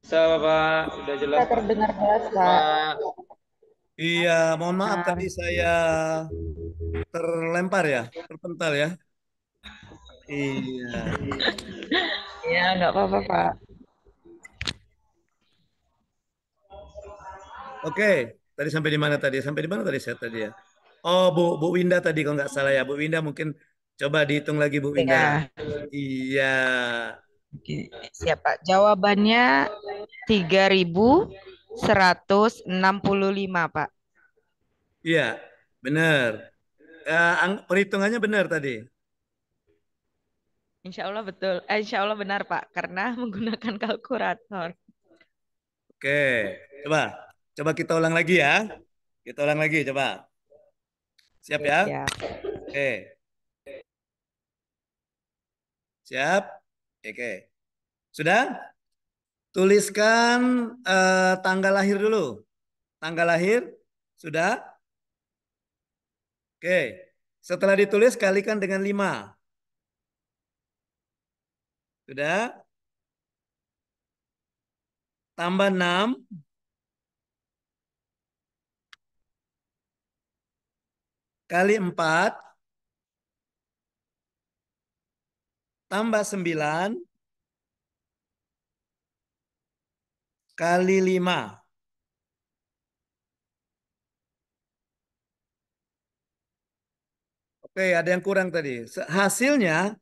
Pak, udah Kita jelas Pak. terdengar jelas, Pak. Pak, Iya, mohon maaf tadi Nah, saya terlempar ya, terpental ya. Iya. ya nggak apa-apa, Pak. Oke, tadi sampai di mana tadi? Sampai di mana tadi saya tadi ya? Oh, Bu Winda tadi kalau nggak salah ya. Bu Winda mungkin coba dihitung lagi Bu Winda. Ya, Iya. oke. Siap, Pak. Jawabannya 3.165, Pak. Iya, benar. Perhitungannya benar tadi. Insya Allah betul. Insya Allah benar, Pak. Karena menggunakan kalkulator. Oke, coba. Coba kita ulang lagi ya. Kita ulang lagi, coba. Siap Ya, ya? siap. Oke, siap. Oke. Sudah? Tuliskan tanggal lahir dulu. Tanggal lahir sudah? Oke. Setelah ditulis kalikan dengan 5. Sudah? Tambah 6 kali 4 tambah 9 kali 5. Oke, ada yang kurang tadi. Hasilnya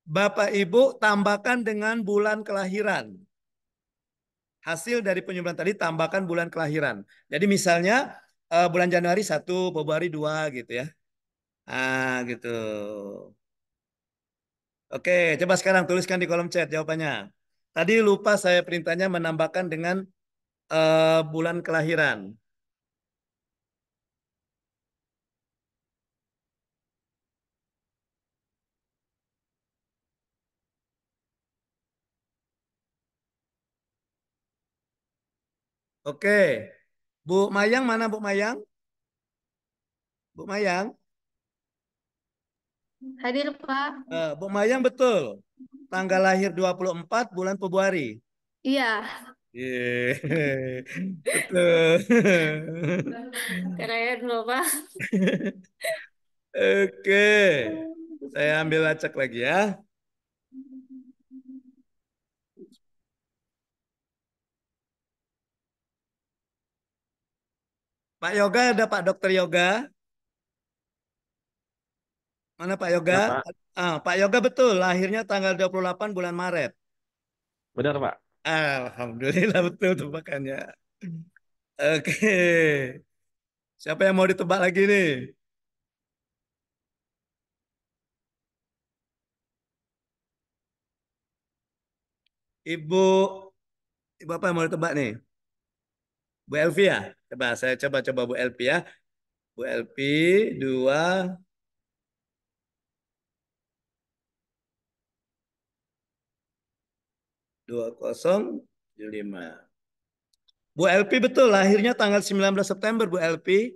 Bapak Ibu tambahkan dengan bulan kelahiran. Hasil dari penyumbatan tadi tambahkan bulan kelahiran. Jadi misalnya bulan Januari 1, Februari 2 gitu ya. Ah, gitu. Oke, coba sekarang tuliskan di kolom chat jawabannya. Tadi lupa saya perintahnya menambahkan dengan bulan kelahiran. Oke, Bu Mayang mana Bu Mayang? Bu Mayang, Hadir, Pak. Bu Mayang betul. Tanggal lahir 24 bulan Februari. Iya, Yeay, betul. keren loh, Pak. Oke, saya ambil acak lagi ya. Pak Yoga ada Pak Dokter Yoga. Mana Pak Yoga? ya Pak. Pak Yoga betul, lahirnya tanggal 28 bulan Maret. Benar Pak. Alhamdulillah betul tebakannya. Oke, siapa yang mau ditebak lagi nih? Ibu, Ibu apa yang mau ditebak nih? Bu Elvi ya? Coba saya coba Bu Elvi ya. Bu Elvi 2 2075. Bu Elvi betul lahirnya tanggal 19 September Bu Elvi.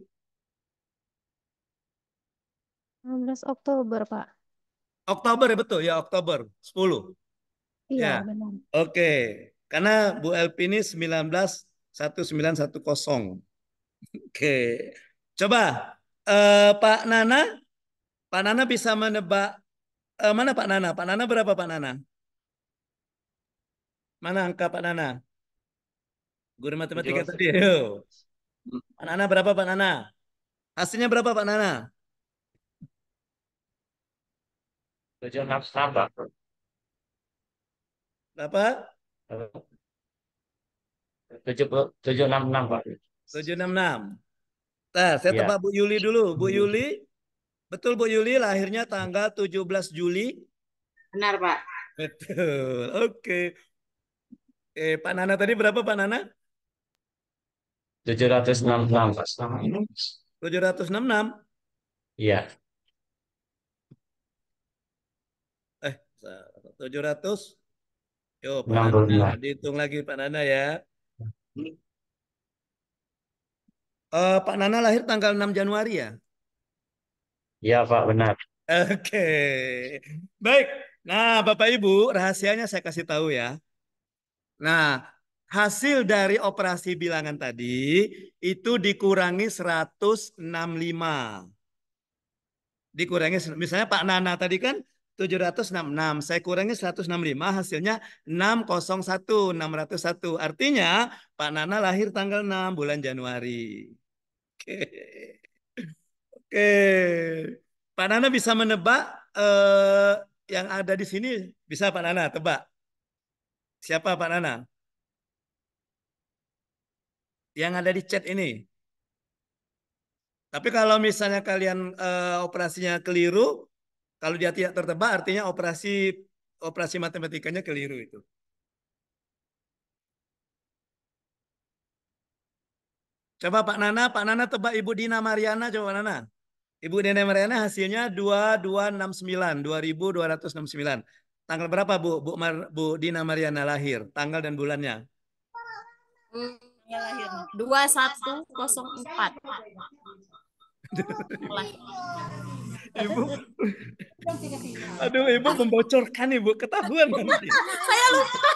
19 Oktober, Pak. Oktober ya betul ya Oktober 10. Iya, Ya. benar. Oke. Karena Bu Elvi ini 19 1910. Oke. Coba Pak Nana bisa menebak mana Pak Nana? Pak Nana berapa Pak Nana? Mana angka Pak Nana? Guru matematika tadi. Ayo. Pak Nana berapa Pak Nana? Hasilnya berapa Pak Nana? 766 Pak. Berapa? 766 Pak. 766. Nah, saya tebak Iya. Bu Yuli dulu. Bu Yuli, betul Bu Yuli lahirnya tanggal 17 Juli. Benar, Pak. Betul. Oke. Pak Nana tadi berapa Pak Nana? 766 Pak. 766. Iya. Eh, 700. Yo, Pak Nana, 65. dihitung lagi Pak Nana ya. Pak Nana lahir tanggal 6 Januari ya? Iya Pak, benar. Oke. Baik. Nah, Bapak Ibu, rahasianya saya kasih tahu ya. Nah, hasil dari operasi bilangan tadi itu dikurangi 165. Dikurangi, misalnya Pak Nana tadi kan 766, saya kurangi 165, hasilnya 601. Artinya Pak Nana lahir tanggal 6 bulan Januari. Oke. Oke. Pak Nana bisa menebak yang ada di sini? Bisa Pak Nana tebak? Siapa Pak Nana? Yang ada di chat ini. Tapi kalau misalnya kalian operasinya keliru, kalau dia tidak tertebak artinya operasi matematikanya keliru itu. Coba Pak Nana tebak Ibu Dina Mariana, coba Pak Nana. Ibu Dina Mariana hasilnya 2269, 2269. Tanggal berapa Bu Dina Mariana lahir? Tanggal dan bulannya? 2104. Ibu, aduh Ibu membocorkan Ibu, ketahuan nanti. Saya lupa.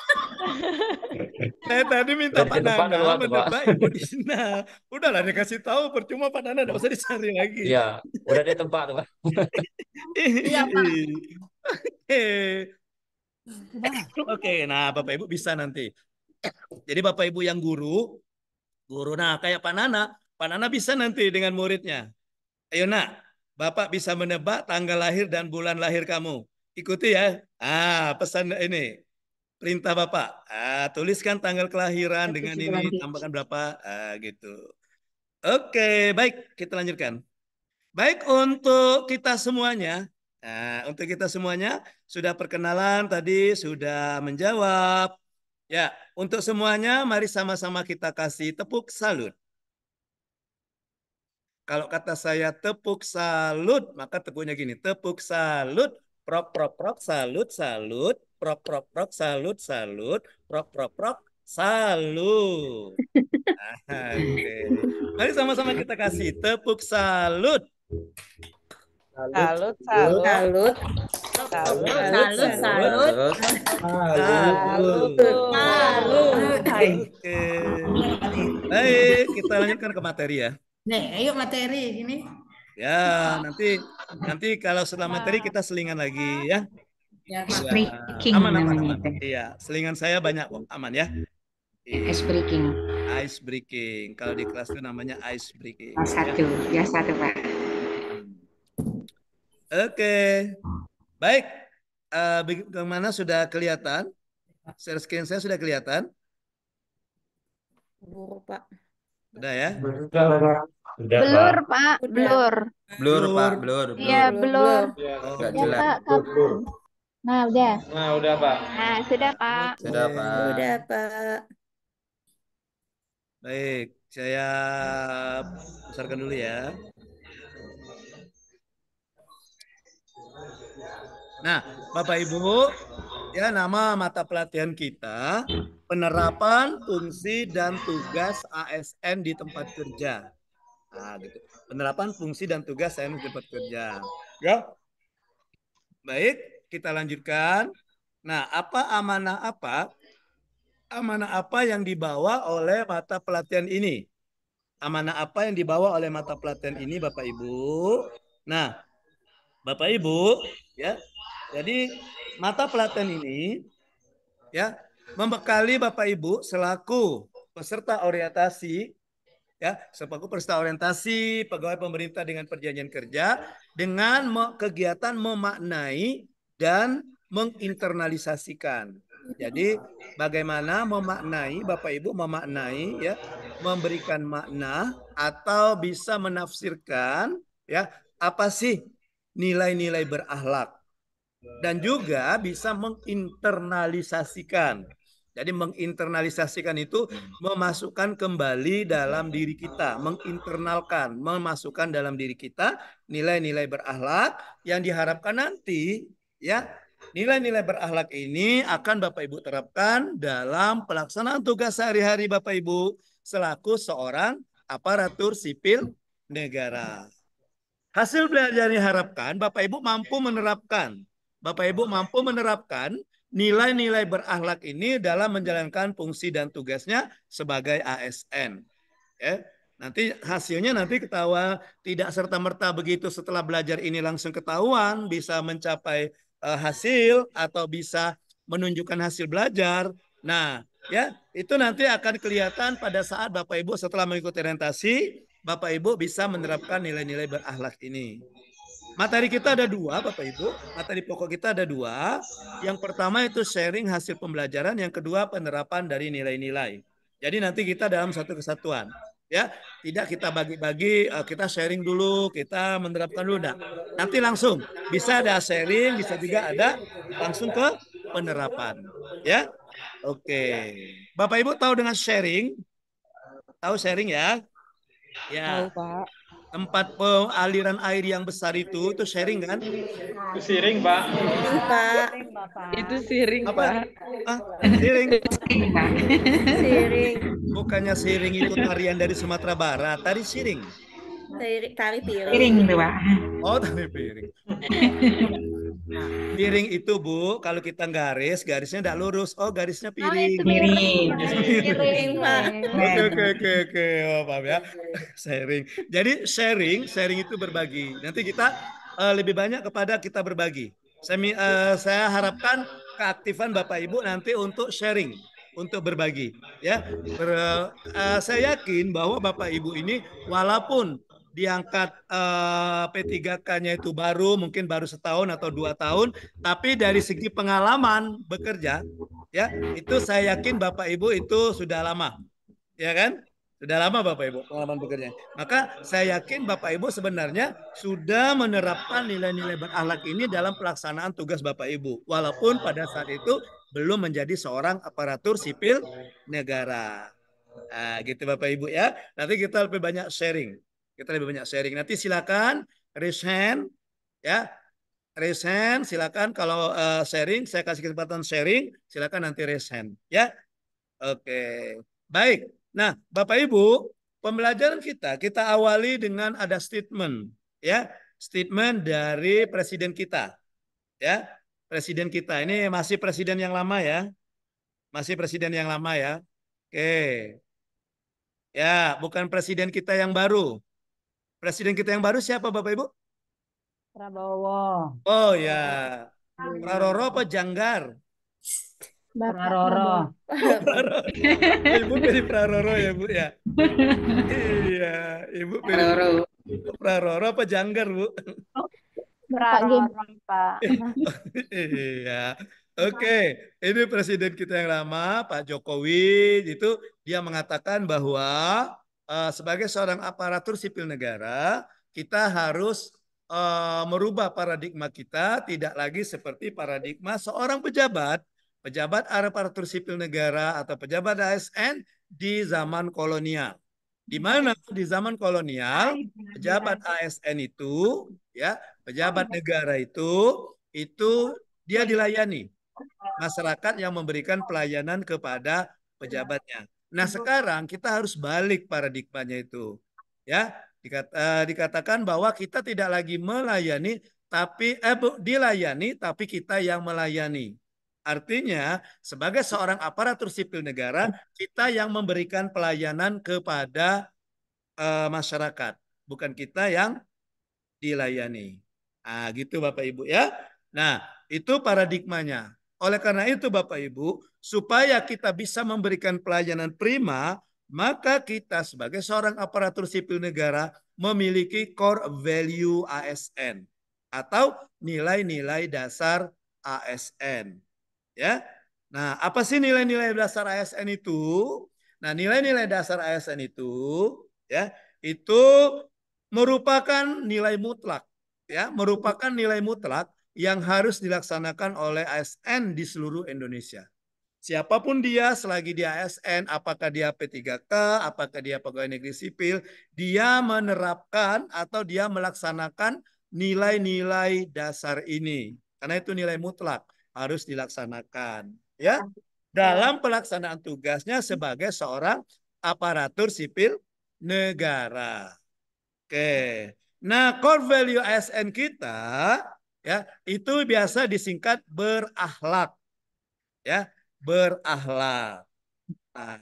Saya tadi minta Udah Pak ditebak Nana duluan tuh, Pak. menebak Ibu Dina. Udahlah dikasih tahu, percuma Pak Nana, tidak usah dicari lagi. Iya, udah ditebak tuh, Pak. Iya, Pak. Oke, nah Bapak Ibu bisa nanti. Jadi Bapak Ibu yang guru, nah kayak Pak Nana bisa nanti dengan muridnya. Ayo nak, Bapak bisa menebak tanggal lahir dan bulan lahir kamu. Ikuti ya. Pesan ini. Perintah Bapak. Tuliskan tanggal kelahiran dengan ini, tambahkan berapa. Gitu. Oke, baik. Kita lanjutkan. Baik, untuk kita semuanya. Untuk kita semuanya sudah perkenalan tadi, sudah menjawab. Ya, untuk semuanya mari sama-sama kita kasih tepuk salut. Kalau kata saya tepuk salut, maka tepuknya gini, tepuk salut, prok prok prok, salut salut, prok prok prok, salut salut, prok prok prok, salut. Oke. Mari sama-sama kita kasih tepuk salut. Salut, salut, Salut. salut, Salut. Salut. salut. Oke. Baik, kita lanjutkan ke materi ya. Nih, ayo materi ini. Ya, nanti kalau setelah materi kita selingan lagi ya. Biar Ya, Breaking aman. namanya itu. Iya, selingan saya banyak kok, aman ya. Ice breaking. Ice breaking. Kalau di kelas itu namanya ice breaking. Oh, satu, ya satu Pak. Oke. Baik. Bagaimana sudah kelihatan? Share screen saya sudah kelihatan? Guru, Pak. Sudah ya? Udah, Blur, Pak. Pak. Blur. Blur, Pak, blur. Iya, blur. Oh, Nggak Ya, jelas. Pak. Kapan? Nah, udah. Nah, udah, Pak. Nah, sudah, Pak. Sudah, Pak. Udah, Pak. baik. Saya besarkan dulu ya. Nah, Bapak Ibu, ya nama mata pelatihan kita penerapan fungsi dan tugas ASN di tempat kerja. Nah, gitu. Penerapan fungsi dan tugas ASN di tempat kerja. Ya. Baik, kita lanjutkan. Nah, amanah apa yang dibawa oleh mata pelatihan ini? Amanah apa yang dibawa oleh mata pelatihan ini, Bapak Ibu? Nah, Bapak Ibu, ya. Jadi mata pelatihan ini ya membekali Bapak Ibu selaku peserta orientasi ya, selaku peserta orientasi pegawai pemerintah dengan perjanjian kerja dengan kegiatan memaknai dan menginternalisasikan. Jadi bagaimana memaknai, Bapak Ibu memaknai ya, memberikan makna atau bisa menafsirkan ya apa sih nilai-nilai berakhlak. Dan juga bisa menginternalisasikan. Jadi menginternalisasikan itu memasukkan kembali dalam diri kita, menginternalkan, memasukkan dalam diri kita nilai-nilai berakhlak yang diharapkan nanti ya nilai-nilai berakhlak ini akan Bapak Ibu terapkan dalam pelaksanaan tugas sehari-hari Bapak Ibu selaku seorang aparatur sipil negara. Hasil belajar yang diharapkan Bapak Ibu mampu menerapkan nilai-nilai berakhlak ini dalam menjalankan fungsi dan tugasnya sebagai ASN. Ya. Nanti hasilnya nanti ketawa tidak serta-merta begitu setelah belajar ini langsung ketahuan bisa mencapai hasil atau bisa menunjukkan hasil belajar. Nah, ya, itu nanti akan kelihatan pada saat Bapak Ibu setelah mengikuti orientasi, Bapak Ibu bisa menerapkan nilai-nilai berakhlak ini. Materi kita ada dua, Bapak Ibu. Materi pokok kita ada dua. Yang pertama itu sharing hasil pembelajaran, yang kedua penerapan dari nilai-nilai. Jadi nanti kita dalam satu kesatuan. Ya, tidak kita bagi-bagi, kita sharing dulu, kita menerapkan dulu. Nah, nanti langsung bisa ada sharing, bisa juga ada langsung ke penerapan. Ya, oke. Bapak Ibu tahu dengan sharing? Tahu sharing ya? Ya. Tahu, Pak. Tempat aliran air yang besar itu sharing kan? Itu siring, Pak. Ini, Pak. Itu siring, Apa? Pak. Ah, siring. Ini, Pak. Siring. Bukannya siring itu tarian dari Sumatera Barat, tari siring. Tari piring. Piring itu, Pak. Oh, tari piring. Piring itu, Bu, kalau kita garisnya tidak lurus. Oh, garisnya piring. Piring. Piring, Pak. Oke. Oh, paham ya. Sharing. Jadi sharing itu berbagi. Nanti kita lebih banyak kepada kita berbagi. Saya harapkan keaktifan Bapak Ibu nanti untuk sharing, untuk berbagi. Ya, saya yakin bahwa Bapak Ibu ini walaupun diangkat P3K-nya itu mungkin baru setahun atau 2 tahun, tapi dari segi pengalaman bekerja, ya itu saya yakin Bapak Ibu itu sudah lama, ya kan? Sudah lama Bapak Ibu pengalaman bekerja. Maka saya yakin Bapak Ibu sebenarnya sudah menerapkan nilai-nilai berakhlak ini dalam pelaksanaan tugas Bapak Ibu, walaupun pada saat itu belum menjadi seorang aparatur sipil negara. Nah, gitu Bapak Ibu ya. Nanti kita lebih banyak sharing. Nanti silakan raise hand ya. Raise hand silakan kalau sharing, saya kasih kesempatan sharing, silakan nanti raise hand ya. Oke. Baik. Nah, Bapak Ibu, pembelajaran kita awali dengan ada statement ya. Statement dari presiden kita. Ya. Presiden kita ini masih presiden yang lama ya. Masih presiden yang lama ya. Oke. Ya, bukan presiden kita yang baru. Presiden kita yang baru siapa Bapak Ibu? Prabowo. Oh ya, Praroro apa Janggar? Bapak Roro. Ibu pilih Praroro ya Bu ya. Iya, Ibu pilih Roro. Praroro apa Janggar Bu? Bapak Gim. Pak. Iya. Oke, ini presiden kita yang lama, Pak Jokowi, itu dia mengatakan bahwa sebagai seorang aparatur sipil negara, kita harus merubah paradigma kita, tidak lagi seperti paradigma seorang pejabat aparatur sipil negara atau pejabat ASN di zaman kolonial. Di mana di zaman kolonial pejabat ASN itu, ya, pejabat negara itu dia dilayani masyarakat yang memberikan pelayanan kepada pejabatnya. Nah, sekarang kita harus balik paradigmanya itu. Ya, dikatakan bahwa kita tidak lagi melayani tapi dilayani tapi kita yang melayani. Artinya, sebagai seorang aparatur sipil negara, kita yang memberikan pelayanan kepada masyarakat, bukan kita yang dilayani. Nah, gitu Bapak Ibu ya. Nah, itu paradigmanya. Oleh karena itu Bapak Ibu, supaya kita bisa memberikan pelayanan prima, maka kita sebagai seorang aparatur sipil negara memiliki core value ASN atau nilai-nilai dasar ASN. Ya. Nah, apa sih nilai-nilai dasar ASN itu? Nah, nilai-nilai dasar ASN itu ya, itu merupakan nilai mutlak, ya, merupakan nilai mutlak yang harus dilaksanakan oleh ASN di seluruh Indonesia. Siapapun dia, selagi dia ASN, apakah dia P3K, apakah dia pegawai negeri sipil, dia menerapkan atau dia melaksanakan nilai-nilai dasar ini. Karena itu nilai mutlak harus dilaksanakan, ya, dalam pelaksanaan tugasnya sebagai seorang aparatur sipil negara. Oke. Nah, core value ASN kita ya, itu biasa disingkat berakhlak. Ya, berakhlak. Nah,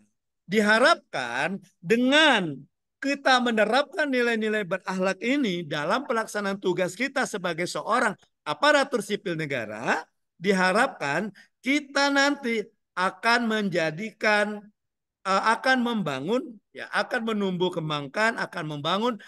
diharapkan dengan kita menerapkan nilai-nilai berakhlak ini dalam pelaksanaan tugas kita sebagai seorang aparatur sipil negara, diharapkan kita nanti akan menjadikan akan membangun ya akan menumbuh kembangkan akan membangun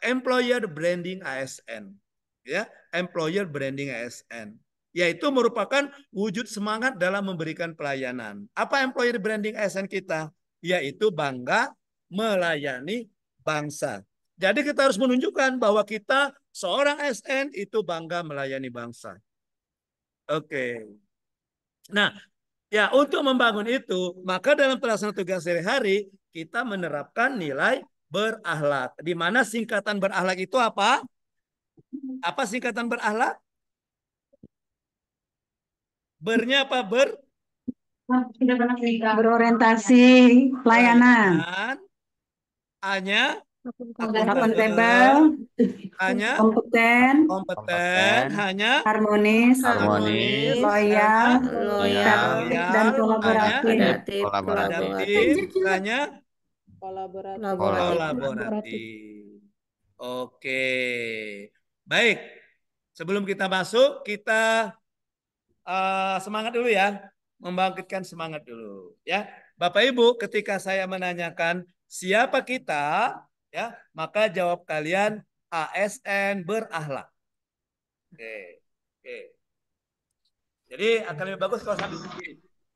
employer branding ASN ya employer branding ASN yaitu merupakan wujud semangat dalam memberikan pelayanan. Apa employer branding ASN kita? Yaitu bangga melayani bangsa. Jadi kita harus menunjukkan bahwa kita seorang ASN itu bangga melayani bangsa. Oke. Nah, ya untuk membangun itu, maka dalam pelaksanaan tugas sehari-hari kita menerapkan nilai berakhlak. Di mana singkatan berakhlak itu apa? Apa singkatan berakhlak? Bernya apa? Berorientasi pelayanan. A-nya Akuntabel, hanya kompeten, hanya harmonis, loyal, loyal, dan kolaboratif. adaptif, hanya kolaboratif. Oke. Baik. Sebelum kita masuk, kita semangat dulu ya. Membangkitkan semangat dulu ya. Bapak Ibu, ketika saya menanyakan siapa kita, ya, maka jawab kalian ASN berakhlak. Oke. Oke. Jadi akan lebih bagus kalau sambil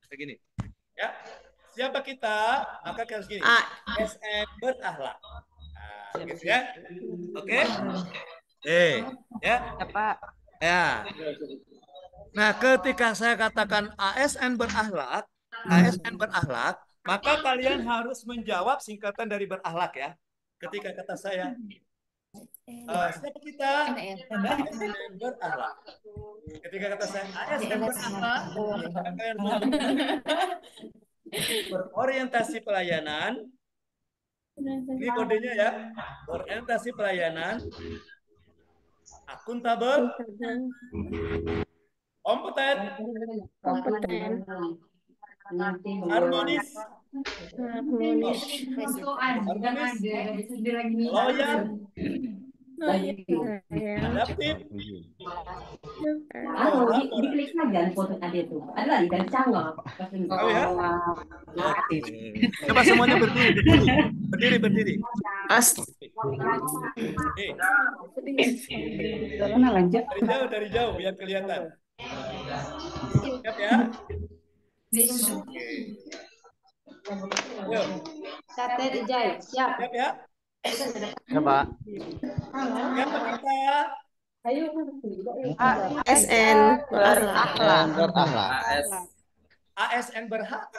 begini. Ya. Siapa kita? Maka harus gini. ASN berakhlak. Nah, gitu ya. Oke. Ya. Pak. Ya. Nah, ketika saya katakan ASN berakhlak, maka kalian harus menjawab singkatan dari berakhlak ya. Ketika kata saya, siapa kita? ASN berakhlak. Ketika kata saya ASN berakhlak, maka kalian harus berorientasi pelayanan. Ini kodenya ya, berorientasi pelayanan, akuntabel, kompeten, harmonis, loyal, adaptif, diklik saja foto tadi itu. Ada lagi dari canggung. Oh ya? Coba semuanya berdiri. Berdiri. Dari jauh biar kelihatan. Siap ya? Oke. Yuk. Siap ya? Coba. Siapa kita? ASN berakhlak. ASN berakhlak.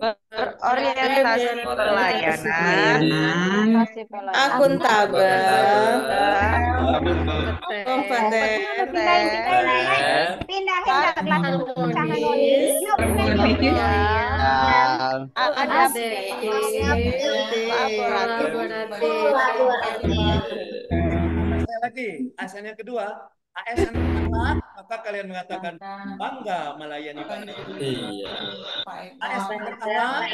Berorientasi pelayanan, akuntabel, kompeten, lagi, ASN yang kedua, ASN berakhlak, maka kalian mengatakan bangga melayani bangsa. Iya. ASN berakhlak,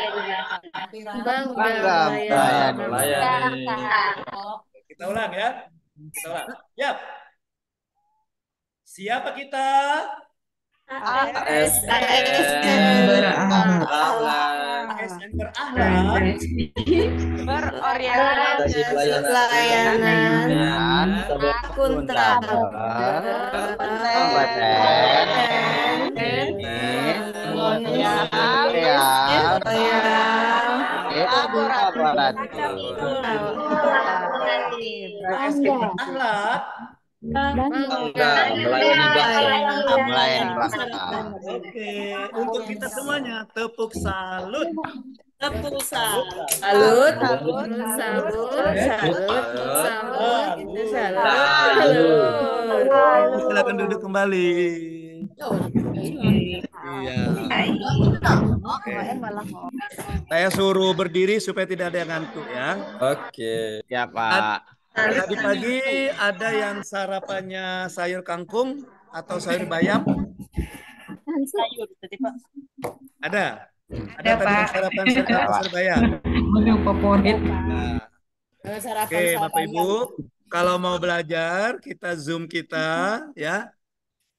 bangga melayani. Kita ulang ya. Yap. Siapa kita? ASN berakhlak, berorientasi pelayanan, akuntabel, melayani bangsa. Oke, untuk kita semuanya tepuk salut. Salut. Silakan duduk kembali. Iya. Oke. Saya suruh berdiri supaya tidak ada yang ngantuk ya. Oke. Ya, Pak. Tadi pagi ada yang sarapannya sayur kangkung atau sayur bayam? sayur tadi Pak. Ada? Ada, tadi Pak. sarapan atau Surabaya? Menu favorit. Nah, oke, Bapak Ibu, kalau mau belajar kita Zoom kita ya.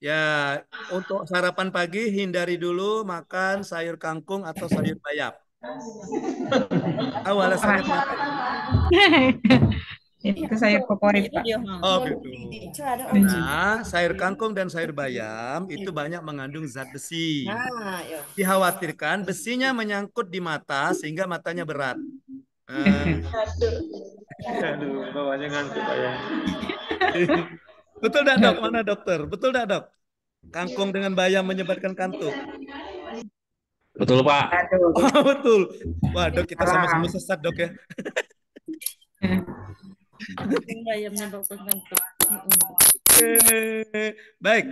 Ya, untuk sarapan pagi hindari dulu makan sayur kangkung atau sayur bayam. Tahu alasannya kenapa? Itu sayur favorit, Pak. Oh gitu. Karena sayur kangkung dan sayur bayam itu banyak mengandung zat besi. Dikhawatirkan besinya menyangkut di mata sehingga matanya berat. Aduh, bawahnya ngantuk Pak ya. Betul tidak dok? Mana dokter? Betul tidak dok? Kangkung dengan bayam menyebabkan kantuk. Betul Pak. Aduh. Oh, betul. Wah dok kita sama-sama sesat dok ya. Bayamnya bagus ngantuk. Baik.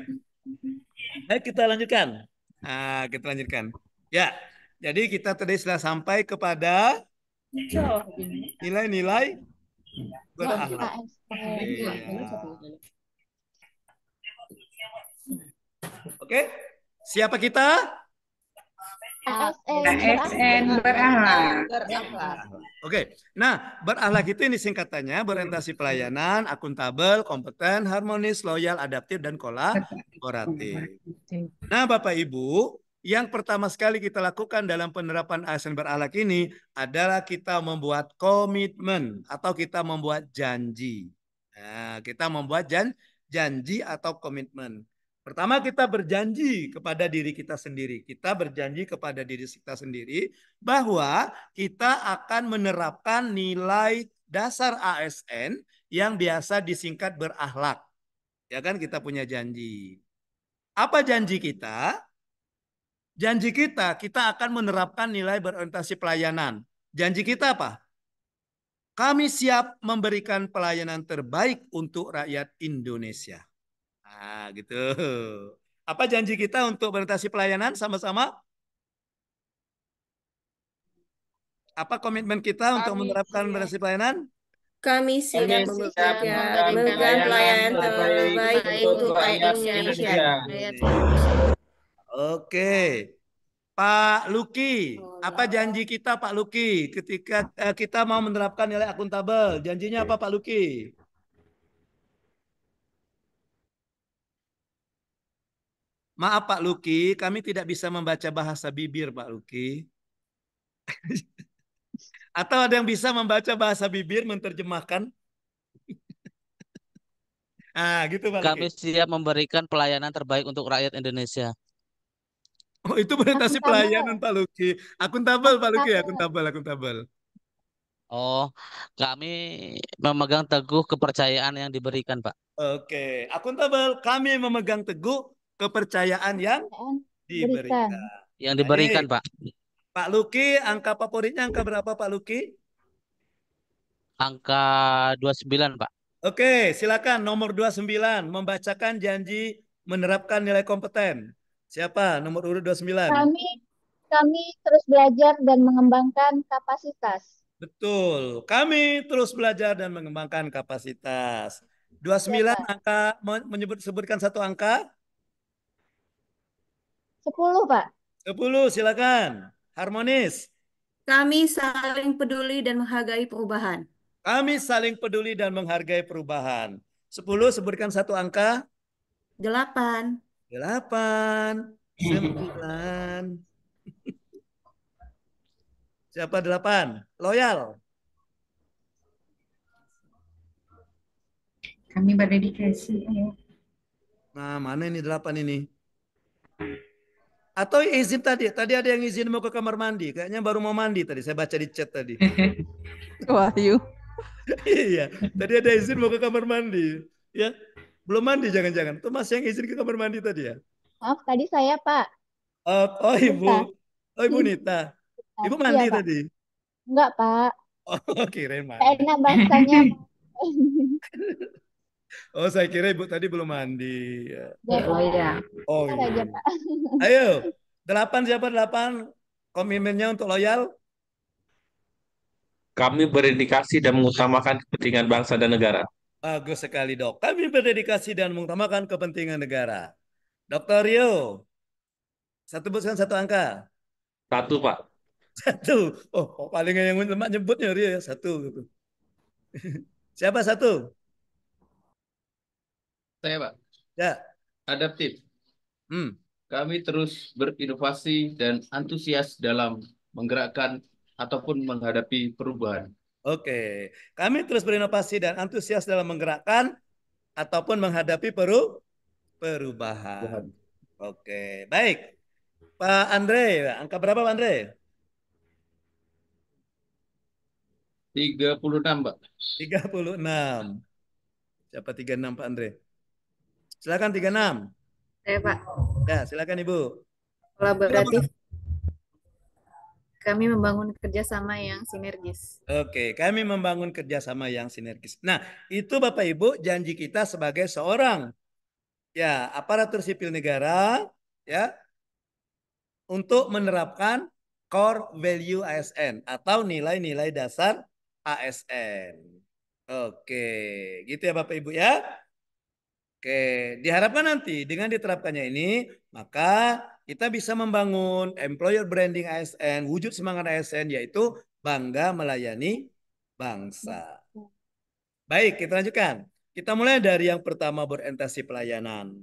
Baik kita lanjutkan. Nah, kita lanjutkan. Ya, jadi kita tadi sudah sampai kepada nilai-nilai berakhlak. Iya. Oke, siapa kita? ASN berakhlak. Oke, nah berakhlak itu ini singkatannya berorientasi pelayanan, akuntabel, kompeten, harmonis, loyal, adaptif, dan kolaboratif. Nah Bapak Ibu, yang pertama sekali kita lakukan dalam penerapan ASN berakhlak ini adalah kita membuat komitmen atau kita membuat janji. Nah, kita membuat janji atau komitmen. Pertama kita berjanji kepada diri kita sendiri. Kita berjanji kepada diri kita sendiri bahwa kita akan menerapkan nilai dasar ASN yang biasa disingkat berakhlak. Ya kan kita punya janji. Apa janji kita? Janji kita akan menerapkan nilai berorientasi pelayanan. Janji kita apa? Kami siap memberikan pelayanan terbaik untuk rakyat Indonesia. Nah, gitu. Apa janji kita untuk berorientasi pelayanan sama-sama? Apa komitmen kita untuk menerapkan berorientasi pelayanan? Kami siap memberikan pelayanan terbaik untuk rakyat Indonesia. Oke. Pak Luki, apa janji kita Pak Luki ketika kita mau menerapkan nilai akuntabel? Janjinya apa Pak Luki? Maaf Pak Luki, kami tidak bisa membaca bahasa bibir Pak Luki. Atau ada yang bisa membaca bahasa bibir, menerjemahkan? Ah, gitu Pak Kami Luki. siap memberikan pelayanan terbaik untuk rakyat Indonesia. Oh, itu orientasi pelayanan Pak Luki. Akuntabel Pak Luki, akuntabel. Oh, kami memegang teguh kepercayaan yang diberikan, Pak. Oke, akuntabel. Kami memegang teguh kepercayaan yang diberikan. Yang diberikan, Pak. Pak Luki, angka favoritnya angka berapa Pak Luki? Angka 29, Pak. Oke, silakan nomor 29 membacakan janji menerapkan nilai kompeten. Siapa nomor urut 29? Kami terus belajar dan mengembangkan kapasitas. Betul. Kami terus belajar dan mengembangkan kapasitas. 29 angka sebutkan satu angka. 10, Pak. 10 silakan. Harmonis. Kami saling peduli dan menghargai perubahan. Kami saling peduli dan menghargai perubahan. 10 sebutkan satu angka. 8. 8, 9. Siapa 8? Loyal. Kami berdedikasi. Nah, mana ini 8 ini? Atau izin tadi ada yang izin mau ke kamar mandi. Kayaknya baru mau mandi tadi. Saya baca di chat tadi. Wahyu. Iya, tadi ada izin mau ke kamar mandi. Ya, belum mandi jangan-jangan. Itu Mas yang izin ke kamar mandi tadi ya? Maaf, tadi saya, Pak. Oh, Ibu. Oh, Ibu Nita. Ibu mandi Iya, Pak. tadi? Enggak, Pak. Oh, kirain mandi. Enak bahasanya. Oh, saya kira Ibu tadi belum mandi. Oh iya. Oh, Bentar aja, iya. Pak. Ayo, 8 siapa 8? Komitmennya untuk loyal? Kami berdedikasi dan mengutamakan kepentingan bangsa dan negara. Bagus sekali, Dok. Kami berdedikasi dan mengutamakan kepentingan negara. Dr. Rio. Sebutkan satu angka. 1, Pak. 1. Oh, paling yang lemak nyebutnya dia ya. 1 gitu. Siapa 1? Saya, Pak, Ya. adaptif. Hmm. Kami terus berinovasi dan antusias dalam menggerakkan ataupun menghadapi perubahan. Oke. Kami terus berinovasi dan antusias dalam menggerakkan ataupun menghadapi perubahan. Oke. Baik. Pak Andre, angka berapa Pak Andre? 36, Pak. 36. Siapa 36 Pak Andre? Silakan 36. Saya Pak, Ya, silakan Ibu. kolaboratif. Kami membangun kerjasama yang sinergis. Oke, kami membangun kerjasama yang sinergis. Nah, itu Bapak Ibu janji kita sebagai seorang ya aparatur sipil negara ya untuk menerapkan core value ASN atau nilai-nilai dasar ASN. Oke, gitu ya Bapak Ibu ya. Oke, diharapkan nanti dengan diterapkannya ini, maka kita bisa membangun employer branding ASN, wujud semangat ASN, yaitu bangga melayani bangsa. Baik, kita lanjutkan. Kita mulai dari yang pertama, berorientasi pelayanan.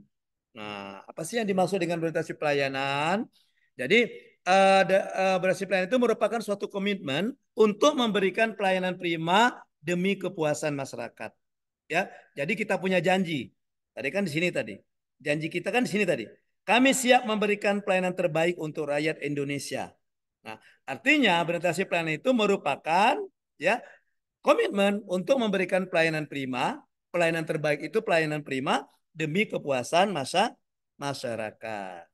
Nah, apa sih yang dimaksud dengan berorientasi pelayanan? Jadi, berorientasi pelayanan itu merupakan suatu komitmen untuk memberikan pelayanan prima demi kepuasan masyarakat. Ya, jadi kita punya janji. Tadi kan di sini tadi. Janji kita kan di sini tadi. Kami siap memberikan pelayanan terbaik untuk rakyat Indonesia. Nah, artinya orientasi pelayanan itu merupakan ya komitmen untuk memberikan pelayanan prima. Pelayanan terbaik itu pelayanan prima demi kepuasan masyarakat.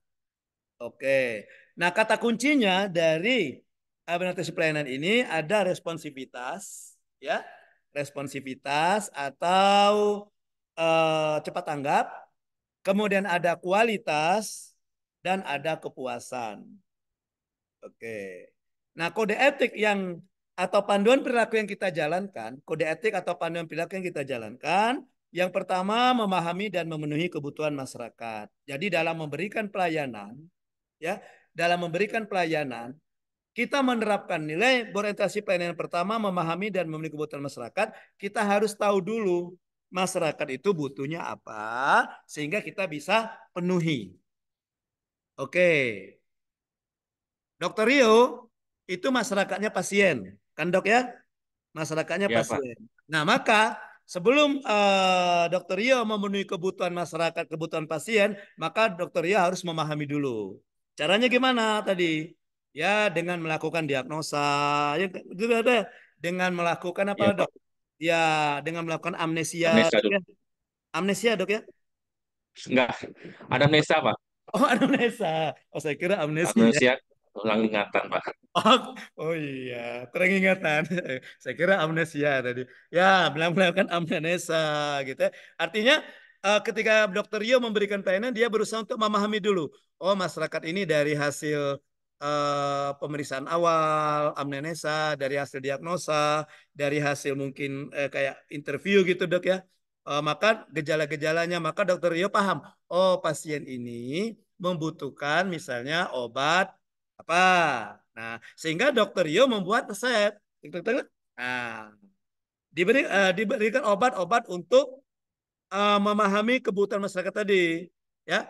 Oke. Nah, kata kuncinya dari orientasi pelayanan ini ada responsivitas, ya, responsivitas atau cepat tanggap, kemudian ada kualitas dan ada kepuasan. Oke. Nah, kode etik yang atau panduan perilaku yang kita jalankan, kode etik atau panduan perilaku yang kita jalankan, yang pertama memahami dan memenuhi kebutuhan masyarakat. Jadi dalam memberikan pelayanan, ya, dalam memberikan pelayanan, kita menerapkan nilai berorientasi pelayanan pertama memahami dan memenuhi kebutuhan masyarakat. Kita harus tahu dulu masyarakat itu butuhnya apa sehingga kita bisa penuhi. Oke. Dokter Rio itu masyarakatnya pasien, kan Dok ya? Masyarakatnya Ya, Pak. pasien. Nah, maka sebelum Dokter Rio memenuhi kebutuhan masyarakat, kebutuhan pasien, maka Dokter Rio harus memahami dulu. Caranya gimana tadi? Ya, dengan melakukan diagnosa, ya, juga ada dengan melakukan apa Iya, Dok? Pak. Ya, dengan melakukan amnesia, Amnesia Dok dulu. ya? Amnesia Dok ya? Enggak. Ada amnesia, Pak. Oh, amnesia. Oh, saya kira amnesia. Amnesia ulang ingatan, Pak. Oh, oh iya, kurang ingatan. Saya kira amnesia tadi. Ya, melakukan amnesia gitu. Artinya ketika Dokter Rio memberikan pelayanan, dia berusaha untuk memahami dulu. Oh, masyarakat ini dari hasil pemeriksaan awal, amnesia, dari hasil diagnosa, dari hasil mungkin kayak interview gitu Dok ya. Maka gejala-gejalanya, maka Dokter Rio paham. Oh, pasien ini membutuhkan misalnya obat apa. Nah, sehingga Dokter Rio membuat resep. Nah, diberikan obat-obat untuk memahami kebutuhan masyarakat tadi. Ya,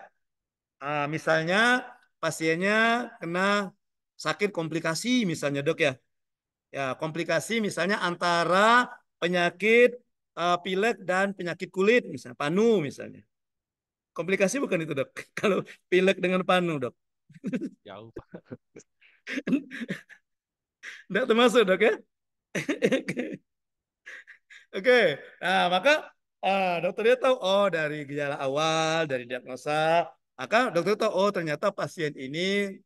misalnya pasiennya kena sakit komplikasi, misalnya Dok ya. Ya, komplikasi misalnya antara penyakit pilek dan penyakit kulit, misalnya panu misalnya. Komplikasi bukan itu Dok. Kalau pilek dengan panu Dok. Jauh, Pak. Tidak termasuk Dok ya. Oke, nah maka dokternya tahu, oh dari gejala awal, dari diagnosa, maka dokter tahu, oh ternyata pasien ini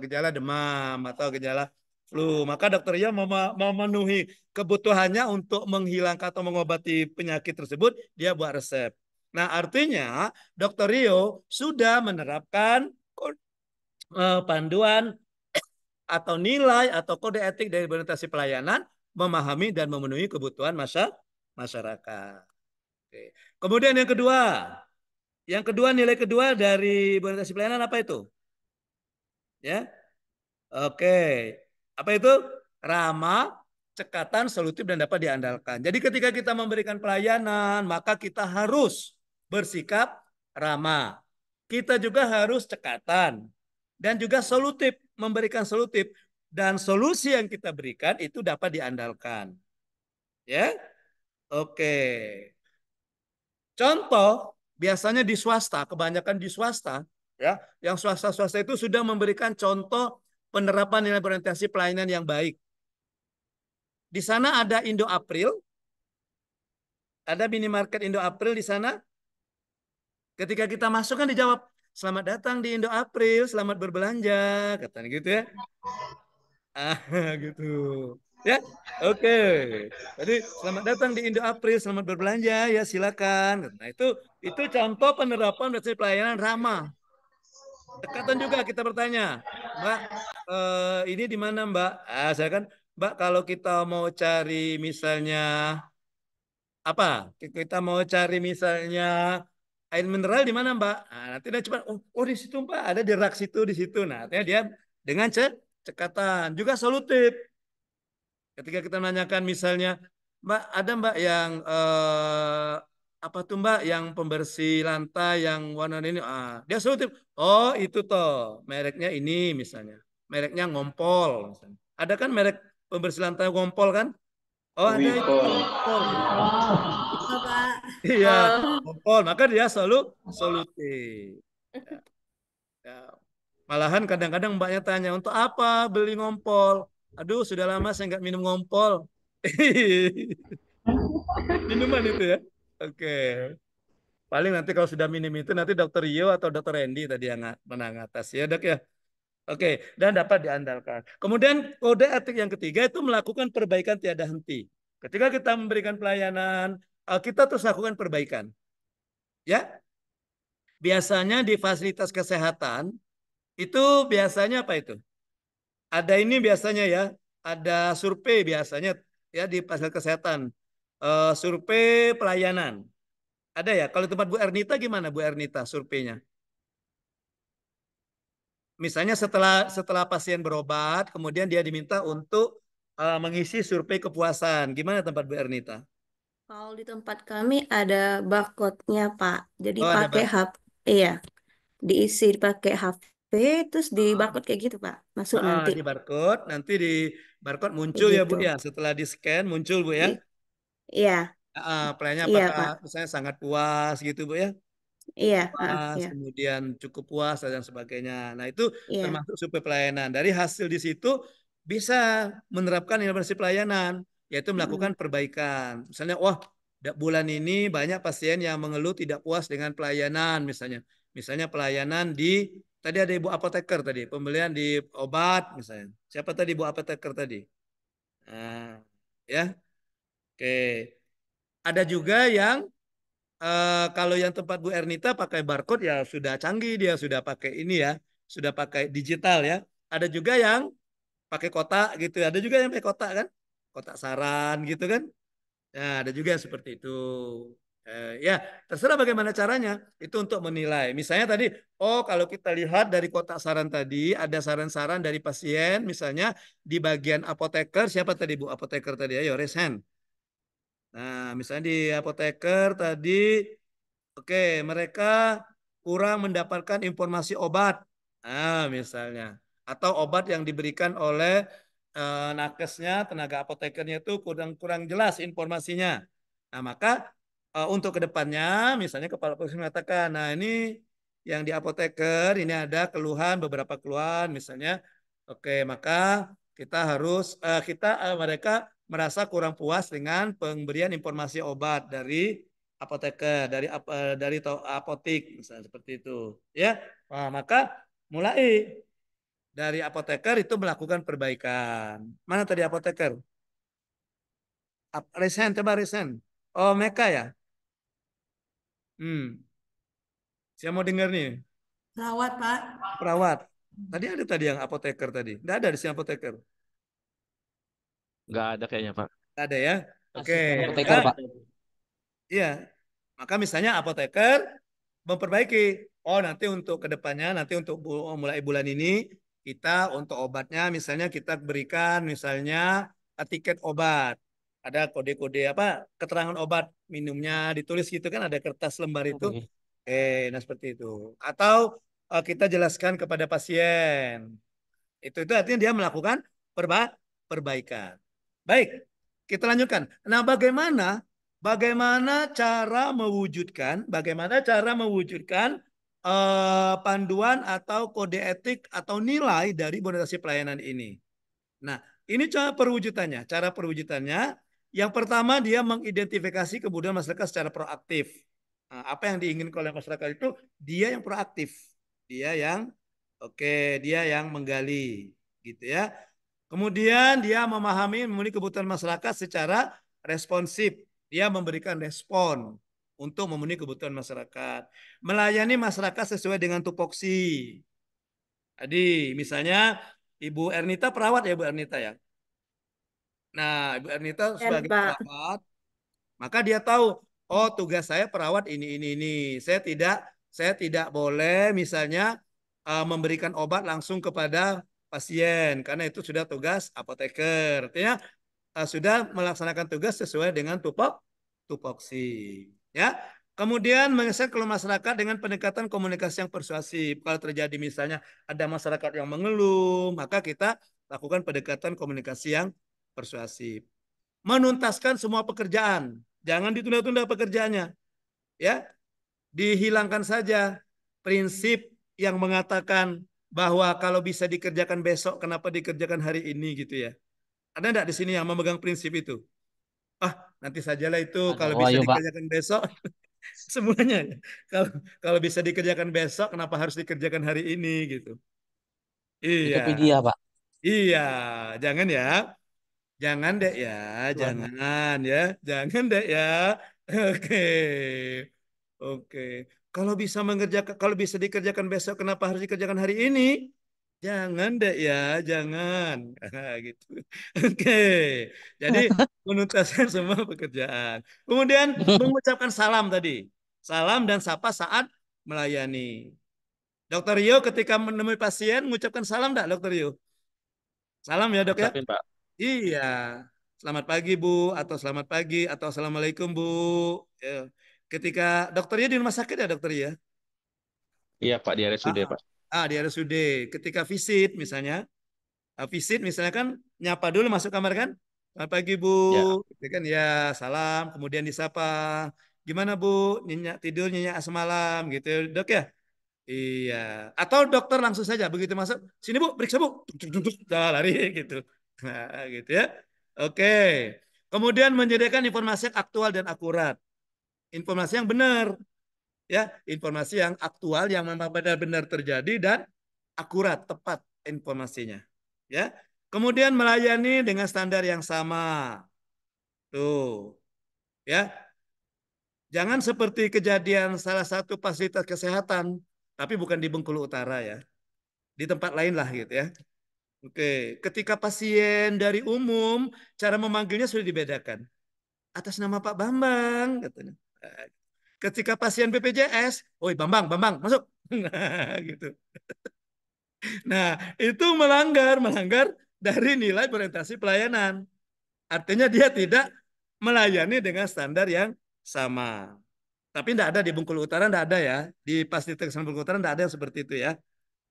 gejala demam atau gejala flu. Maka dokternya memenuhi kebutuhannya untuk menghilangkan atau mengobati penyakit tersebut, dia buat resep. Nah artinya dokter Rio sudah menerapkan panduan atau nilai atau kode etik dari orientasi pelayanan, memahami dan memenuhi kebutuhan masyarakat. Oke. Kemudian yang kedua nilai kedua dari orientasi pelayanan apa itu? Ya. Oke. Apa itu? Ramah, cekatan, solutif, dan dapat diandalkan. Jadi ketika kita memberikan pelayanan, maka kita harus bersikap ramah. Kita juga harus cekatan. Dan juga solutif, memberikan solutif. Dan solusi yang kita berikan itu dapat diandalkan. Ya. Oke. Contoh, biasanya di swasta, kebanyakan di swasta, ya, yang swasta-swasta itu sudah memberikan contoh penerapan nilai berorientasi pelayanan yang baik. Di sana ada Indo April, ada minimarket Indo April di sana. Ketika kita masuk kan dijawab, selamat datang di Indo April, selamat berbelanja, katanya gitu ya. Ah, gitu. Ya, oke. Jadi selamat datang di Indo April, selamat berbelanja ya, silakan. Nah, itu contoh penerapan berbasis pelayanan ramah. Dekatan juga kita bertanya, Mbak, ini di mana Mbak? Saya kan, Mbak, kalau kita mau cari misalnya apa? Kita mau cari misalnya air mineral di mana Mbak? Nanti dia coba, oh di situ Mbak, ada di rak situ di situ. Nah, artinya dia dengan cekatan juga solutif. Ketika kita menanyakan misalnya, Mbak, ada Mbak yang apa tuh Mbak yang pembersih lantai yang warna ini? Dia solutif. Oh, itu toh mereknya ini misalnya. Mereknya Ngompol misalnya. Ada kan merek pembersih lantai Ngompol kan? Oh, ada itu Ngompol. Bapak. Iya, Ngompol. Maka dia solutif. Ya, ya. Malahan kadang-kadang mbaknya tanya, untuk apa beli Ngompol? Aduh, sudah lama saya nggak minum Ngompol. Minuman itu ya. Oke. Paling nanti kalau sudah minum itu nanti Dokter Rio atau Dokter Randy tadi yang menang atas ya Dok ya. Oke, dan dapat diandalkan. Kemudian kode etik yang ketiga itu melakukan perbaikan tiada henti. Ketika kita memberikan pelayanan, kita terus lakukan perbaikan. Ya. Biasanya di fasilitas kesehatan itu biasanya apa itu? Ada ini biasanya ya, ada survei biasanya ya di fasilitas kesehatan. Survei pelayanan. Ada ya? Kalau tempat Bu Ernita gimana Bu Ernita surveinya? Misalnya setelah pasien berobat, kemudian dia diminta untuk mengisi survei kepuasan. Gimana tempat Bu Ernita? Kalau di tempat kami ada barcode-nya, Pak. Jadi Oh, ada pakai HP, iya, diisi pakai HP, terus di barcode kayak gitu, Pak. Masuk nanti. di barcode, nanti di barcode muncul Kayak ya Bu gitu. ya. Setelah di scan muncul Bu ya. Iya, Pelayannya iya, apakah Pak. misalnya sangat puas gitu Bu ya. Iya, Puas, iya, kemudian cukup puas dan sebagainya. Nah, itu iya. termasuk survei pelayanan. Dari hasil di situ bisa menerapkan inovasi pelayanan, yaitu melakukan perbaikan. Misalnya, wah, bulan ini banyak pasien yang mengeluh tidak puas dengan pelayanan, misalnya. Misalnya pelayanan di, tadi ada Ibu apoteker tadi, pembelian di obat, misalnya. Siapa tadi Ibu apoteker tadi? Nah, ya, oke. Ada juga yang kalau yang tempat Bu Ernita pakai barcode ya sudah canggih, dia sudah pakai ini ya, sudah pakai digital ya. Ada juga yang pakai kotak gitu, ada juga yang pakai kotak kan, kotak saran gitu kan. Nah, ada juga yang seperti itu. Ya, terserah bagaimana caranya. Itu untuk menilai. Misalnya tadi, oh kalau kita lihat dari kotak saran tadi, ada saran-saran dari pasien, misalnya di bagian apoteker, siapa tadi Bu apoteker tadi? Ayo, raise hand. Nah, misalnya di apoteker tadi, oke, mereka kurang mendapatkan informasi obat. Nah, misalnya. Atau obat yang diberikan oleh nakesnya, tenaga apotekernya itu kurang jelas informasinya. Nah, maka untuk kedepannya, misalnya kepala profesi mengatakan, nah ini yang di apoteker, ini ada keluhan, beberapa keluhan, misalnya, oke, maka kita harus, mereka merasa kurang puas dengan pemberian informasi obat dari apoteker, dari apotik misalnya seperti itu ya. Nah, maka mulai dari apoteker itu melakukan perbaikan. Mana tadi apoteker? Resen, coba resen. Oh, Meka ya. Saya mau dengar nih. Perawat, Pak. Perawat. Tadi ada tadi yang apoteker tadi. Tidak ada di sini apoteker. Nggak ada kayaknya, Pak. Tidak ada ya. Oke. Asisten Maka, apoteker, Pak. iya. Maka misalnya apoteker memperbaiki. Oh, nanti untuk kedepannya, nanti untuk mulai bulan ini, Kita untuk obatnya misalnya kita berikan misalnya tiket obat. Ada kode-kode apa keterangan obat minumnya ditulis gitu kan ada kertas lembar itu. Nah seperti itu. Atau kita jelaskan kepada pasien. Itu artinya dia melakukan perbaikan. Baik, kita lanjutkan. Nah, bagaimana cara mewujudkan panduan atau kode etik atau nilai dari orientasi pelayanan ini. Nah, ini cara perwujudannya. Yang pertama dia mengidentifikasi kebutuhan masyarakat secara proaktif. Nah, apa yang diinginkan oleh masyarakat itu dia yang proaktif. Dia yang menggali gitu ya. Kemudian dia memenuhi kebutuhan masyarakat secara responsif. Dia memberikan respon untuk memenuhi kebutuhan masyarakat. Melayani masyarakat sesuai dengan tupoksi. Tadi misalnya Ibu Ernita perawat ya Bu Ernita ya. Nah, Ibu Ernita sebagai Pak. perawat, maka dia tahu, oh tugas saya perawat ini. Saya tidak boleh misalnya memberikan obat langsung kepada pasien karena itu sudah tugas apoteker. Artinya sudah melaksanakan tugas sesuai dengan tupoksi. Ya. Kemudian mengeser ke masyarakat dengan pendekatan komunikasi yang persuasif. Kalau terjadi misalnya ada masyarakat yang mengeluh, maka kita lakukan pendekatan komunikasi yang persuasif. Menuntaskan semua pekerjaan. Jangan ditunda-tunda pekerjaannya. Ya. Dihilangkan saja prinsip yang mengatakan bahwa kalau bisa dikerjakan besok, kenapa dikerjakan hari ini gitu ya. Ada enggak di sini yang memegang prinsip itu? Nanti sajalah itu kalau bisa dikerjakan besok. Semuanya. Kalau bisa dikerjakan besok, kenapa harus dikerjakan hari ini gitu. Iya. Wikipedia, Pak. Iya, jangan ya. Jangan deh ya, jangan ya. Jangan deh ya. Oke. Oke. Kalau bisa dikerjakan besok, kenapa harus dikerjakan hari ini? Jangan deh ya, jangan. Gitu. Oke. Jadi menuntaskan semua pekerjaan. Kemudian mengucapkan salam tadi. Salam dan sapa saat melayani. Dokter Rio ketika menemui pasien mengucapkan salam enggak, Dokter Rio? Salam ya, Dok ya? Ucapin, Pak. Iya. Selamat pagi, Bu, atau selamat pagi, atau assalamualaikum, Bu. Ya. Ketika dokternya di rumah sakit ya, Dokter ya? Iya, Pak, di RSUD, Pak. Di RSUD. Ketika visit misalnya kan nyapa dulu masuk kamar kan? Selamat pagi Bu, ya kan ya salam, kemudian disapa. Gimana Bu? Nyenyak tidur nyenyak semalam gitu, Dok ya? Iya. Atau dokter langsung saja begitu masuk, sini Bu, periksa Bu, dah lari gitu. Nah, gitu ya. Oke. Kemudian menyediakan informasi yang aktual dan akurat, informasi yang benar, ya, informasi yang aktual yang memang benar-benar terjadi dan akurat, tepat informasinya. Ya. Kemudian melayani dengan standar yang sama. Tuh. Ya. Jangan seperti kejadian salah satu fasilitas kesehatan, tapi bukan di Bengkulu Utara ya. Di tempat lain lah gitu ya. Oke, ketika pasien dari umum, cara memanggilnya sudah dibedakan. Atas nama Pak Bambang katanya. Ketika pasien BPJS, oi Bambang, masuk. Nah, gitu. Nah, itu melanggar dari nilai orientasi pelayanan. Artinya dia tidak melayani dengan standar yang sama. Tapi tidak ada di Bengkulu Utara, tidak ada ya. Di fasilitas kesehatan Bengkulu Utara tidak ada yang seperti itu ya.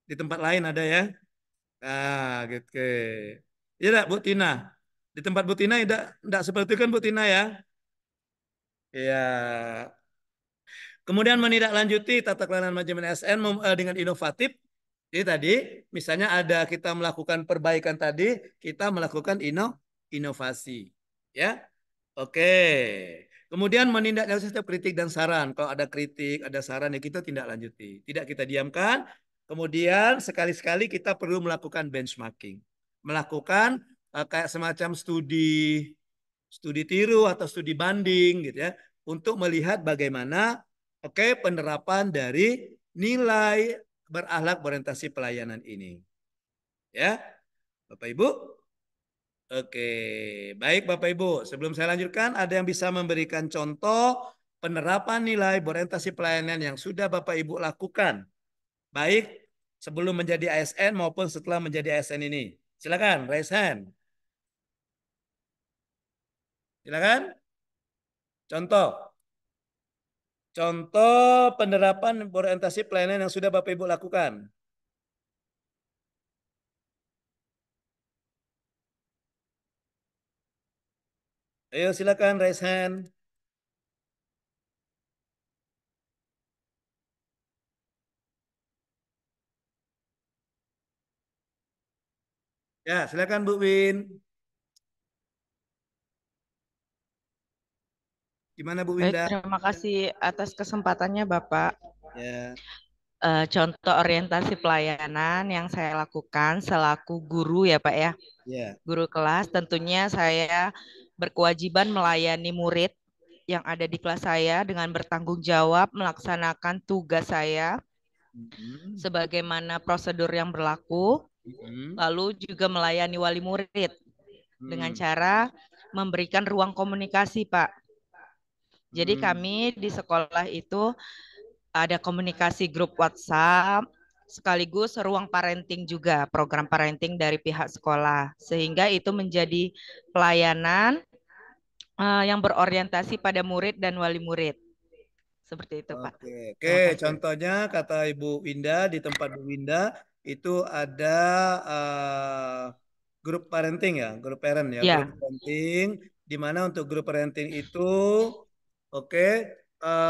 Di tempat lain ada ya. Gitu. Iya, Bu Tina. Di tempat Bu Tina tidak seperti itu kan Bu Tina ya. Ya. Kemudian menindaklanjuti tata kelola manajemen ASN dengan inovatif. Jadi tadi misalnya ada kita melakukan perbaikan tadi, kita melakukan inovasi. Ya. Oke. Kemudian menindaklanjuti setiap kritik dan saran. Kalau ada kritik, ada saran ya kita tindak lanjuti. Tidak kita diamkan. Kemudian sekali-sekali kita perlu melakukan benchmarking. Melakukan kayak semacam studi tiru atau studi banding gitu ya. Untuk melihat bagaimana penerapan dari nilai berakhlak berorientasi pelayanan ini. Ya, Bapak Ibu. Oke, baik Bapak Ibu. Sebelum saya lanjutkan, ada yang bisa memberikan contoh penerapan nilai berorientasi pelayanan yang sudah Bapak Ibu lakukan, baik sebelum menjadi ASN maupun setelah menjadi ASN ini? Silakan, raise hand. Silakan. Contoh. Contoh penerapan orientasi pelayanan yang sudah Bapak Ibu lakukan. Ayo silakan raise hand. Ya, silakan Bu Win. Gimana Bu Baik, Winda? terima kasih atas kesempatannya Bapak. Ya, Contoh orientasi pelayanan yang saya lakukan selaku guru ya Pak ya. ya. Guru kelas tentunya saya berkewajiban melayani murid yang ada di kelas saya dengan bertanggung jawab melaksanakan tugas saya Mhm. sebagaimana prosedur yang berlaku, Mhm. lalu juga melayani wali murid dengan Mhm. cara memberikan ruang komunikasi, Pak. Jadi Mhm. kami di sekolah itu ada komunikasi grup WhatsApp, sekaligus ruang parenting juga, program parenting dari pihak sekolah. Sehingga itu menjadi pelayanan yang berorientasi pada murid dan wali murid. Seperti itu, Pak. Oke, oke. Terima kasih. Contohnya kata Ibu Winda di tempat Bu Winda itu ada eh, grup parenting ya, grup parent ya, Ya, grup parenting. Di mana untuk grup parenting itu, oke,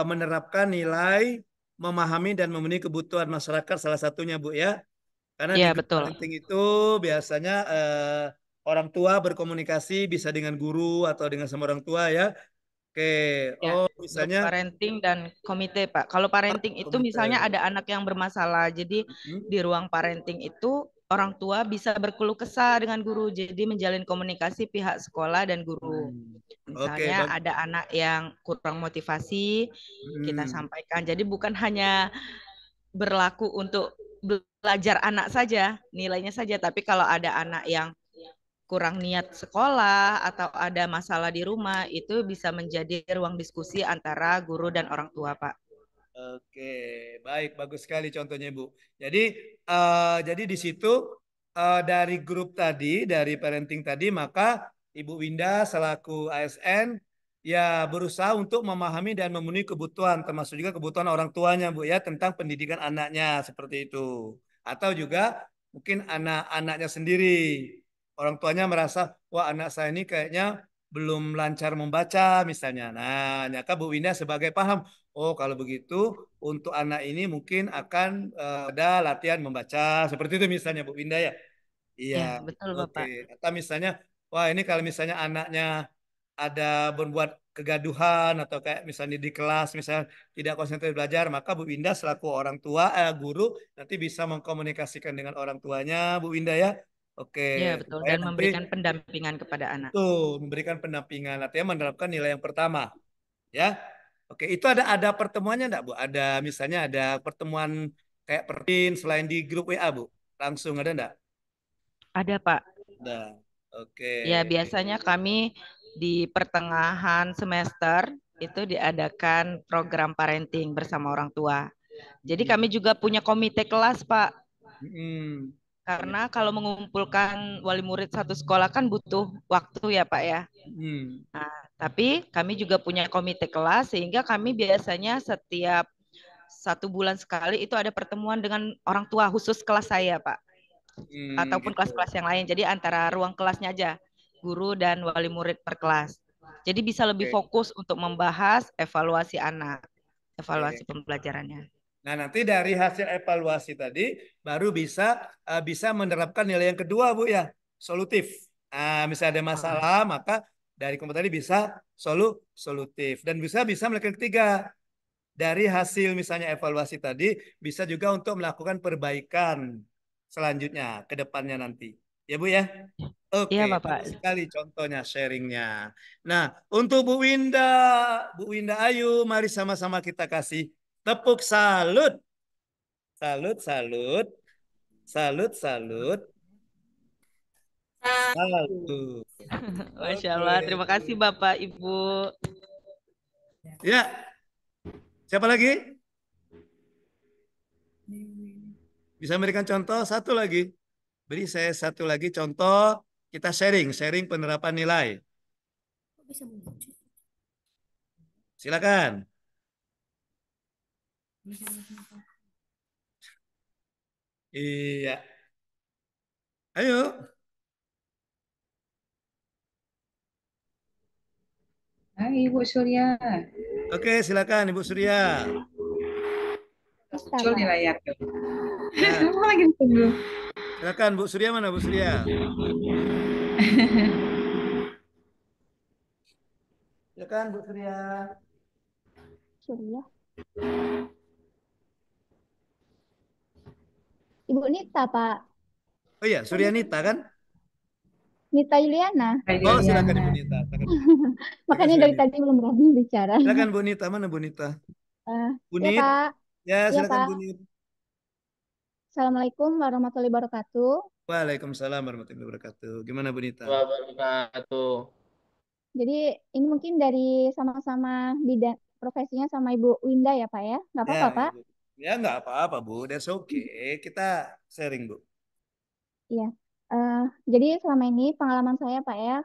menerapkan nilai memahami dan memenuhi kebutuhan masyarakat salah satunya Bu ya. Karena di ya grup betul. parenting itu biasanya orang tua berkomunikasi bisa dengan guru atau dengan sama orang tua ya. Oke, Ya, oh grup misalnya parenting dan komite, Pak. Kalau parenting itu misalnya komite. ada anak yang bermasalah, jadi Hmm. di ruang parenting itu orang tua bisa berkeluh kesah dengan guru, jadi menjalin komunikasi pihak sekolah dan guru. Oke, Misalnya ada anak yang kurang motivasi, kita sampaikan. Jadi bukan hanya berlaku untuk belajar anak saja, nilainya saja, tapi kalau ada anak yang kurang niat sekolah atau ada masalah di rumah, itu bisa menjadi ruang diskusi antara guru dan orang tua, Pak. Oke, baik, bagus sekali contohnya Ibu. Jadi di situ dari grup tadi, dari parenting tadi, maka Ibu Winda selaku ASN ya berusaha untuk memahami dan memenuhi kebutuhan, termasuk juga kebutuhan orang tuanya, Bu ya, tentang pendidikan anaknya seperti itu. Atau juga mungkin anak-anaknya sendiri, orang tuanya merasa, wah anak saya ini kayaknya belum lancar membaca misalnya. Nah, nyaka Bu Winda sebagai paham. Oh, kalau begitu untuk anak ini mungkin akan ada latihan membaca seperti itu misalnya Bu Winda ya. Iya, Ya, betul oke. Bapak. Atau misalnya, wah ini kalau misalnya anaknya ada berbuat kegaduhan atau kayak misalnya di kelas misalnya tidak konsentrasi belajar, maka Bu Winda selaku orang tua, guru nanti bisa mengkomunikasikan dengan orang tuanya Bu Winda ya. Oke, Ya, betul. supaya Dan nanti memberikan pendampingan kepada anak. itu memberikan pendampingan, artinya menerapkan nilai yang pertama ya. Oke, itu ada pertemuannya enggak, Bu? Ada misalnya ada pertemuan kayak pertin selain di grup WA, Bu? Langsung ada enggak? Ada, Pak. Ada. Oke. Ya, biasanya kami di pertengahan semester itu diadakan program parenting bersama orang tua. Jadi kami juga punya komite kelas, Pak. Hmm. Karena kalau mengumpulkan wali murid satu sekolah kan butuh waktu ya, Pak ya. Hmm. Nah, tapi kami juga punya komite kelas sehingga kami biasanya setiap 1 bulan sekali itu ada pertemuan dengan orang tua khusus kelas saya, Pak. Ataupun Gitu. kelas-kelas yang lain. Jadi antara ruang kelasnya aja, guru dan wali murid per kelas. Jadi bisa lebih Oke. fokus untuk membahas evaluasi anak, evaluasi Oke. pembelajarannya. Nah, nanti dari hasil evaluasi tadi baru bisa menerapkan nilai yang kedua, Bu ya, solutif. Nah, misalnya ada masalah, maka dari komputer tadi bisa solutif dan bisa melakukan ketiga. Dari hasil misalnya evaluasi tadi bisa juga untuk melakukan perbaikan selanjutnya ke depannya nanti. Ya, Bu ya. Iya, Oke, Bapak. bagus sekali contohnya sharingnya. Nah, untuk Bu Winda Ayu, mari sama-sama kita kasih tepuk salut. Salut, salut. Salut, salut. Salut. Masya Oke. Allah. Terima kasih Bapak, Ibu. Ya, siapa lagi? Bisa memberikan contoh satu lagi. Beri saya satu lagi contoh. Kita sharing penerapan nilai. Silakan. Iya. Ayo. Hai Ibu Surya. Oke, silakan Ibu Surya. Bisa, Muncul di Pak. layar tuh. Ya, Apa lagi tunggu? silakan Bu Surya, mana Bu Surya? Silakan Bu Surya. Surya. Ibu Nita, Pak. Oh iya, Suryanita kan? Nita Yuliana. Hai Oh, silakan Juliana. Ibu Nita. Silakan Makanya dari Suryanita. tadi belum berani bicara. Silakan Bu Nita, mana Bu Nita? Eh, Bu ya, Nit. Pak. Ya, Ya, silakan Pak. Bu Nit. Assalamualaikum warahmatullahi wabarakatuh. Waalaikumsalam warahmatullahi wabarakatuh. Gimana Bu Nita? Wabarakatuh. Jadi ini mungkin dari sama-sama bidang profesinya sama Ibu Winda ya, Pak ya? Nggak Ya, apa-apa, Pak? Ibu. Ya nggak apa-apa Bu, that's okay. Kita sharing Bu. Iya. Eh, jadi selama ini pengalaman saya, Pak ya,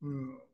Hmm.